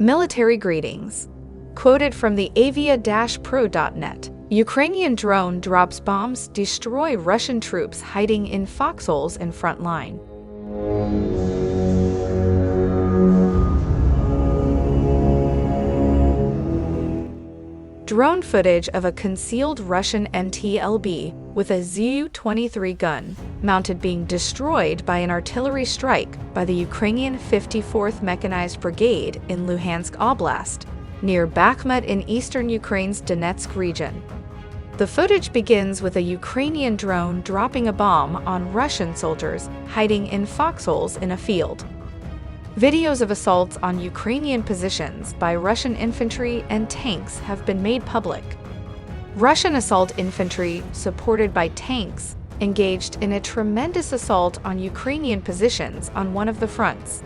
Military greetings. Quoted from the avia-pro.net, Ukrainian drone drops bombs destroy Russian troops hiding in foxholes in front line. Drone footage of a concealed Russian MTLB with a Zu-23 gun mounted being destroyed by an artillery strike by the Ukrainian 54th Mechanized Brigade in Luhansk Oblast, near Bakhmut in eastern Ukraine's Donetsk region. The footage begins with a Ukrainian drone dropping a bomb on Russian soldiers hiding in foxholes in a field. Videos of assaults on Ukrainian positions by Russian infantry and tanks have been made public. Russian assault infantry, supported by tanks, engaged in a tremendous assault on Ukrainian positions on one of the fronts.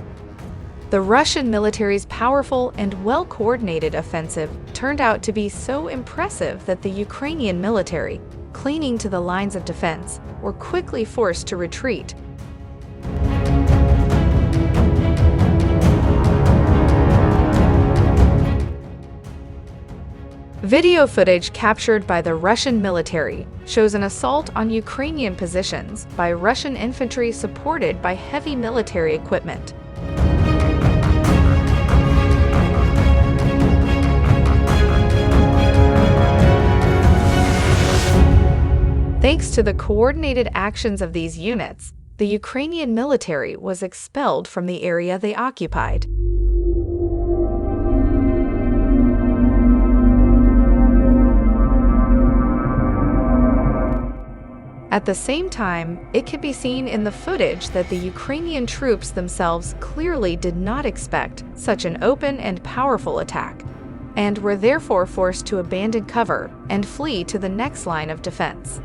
The Russian military's powerful and well-coordinated offensive turned out to be so impressive that the Ukrainian military, clinging to the lines of defense, were quickly forced to retreat. Video footage captured by the Russian military shows an assault on Ukrainian positions by Russian infantry supported by heavy military equipment. Thanks to the coordinated actions of these units, the Ukrainian military was expelled from the area they occupied. At the same time, it can be seen in the footage that the Ukrainian troops themselves clearly did not expect such an open and powerful attack, and were therefore forced to abandon cover and flee to the next line of defense.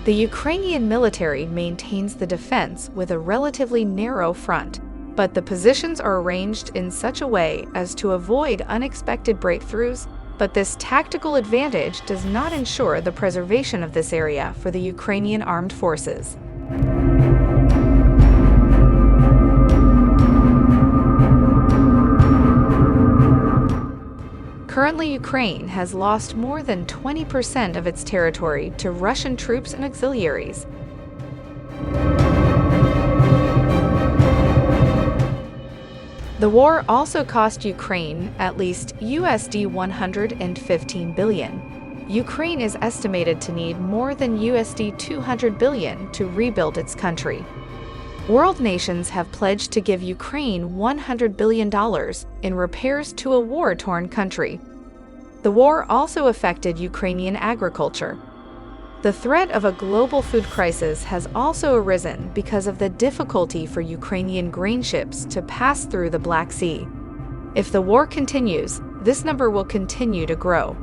The Ukrainian military maintains the defense with a relatively narrow front, but the positions are arranged in such a way as to avoid unexpected breakthroughs. But this tactical advantage does not ensure the preservation of this area for the Ukrainian armed forces. Currently, Ukraine has lost more than 20% of its territory to Russian troops and auxiliaries. The war also cost Ukraine at least USD 115 billion. Ukraine is estimated to need more than USD 200 billion to rebuild its country. World nations have pledged to give Ukraine $100 billion in repairs to a war-torn country. The war also affected Ukrainian agriculture. The threat of a global food crisis has also arisen because of the difficulty for Ukrainian grain ships to pass through the Black Sea. If the war continues, this number will continue to grow.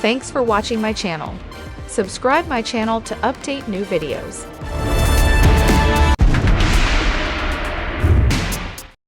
Thanks for watching my channel. Subscribe my channel to update new videos.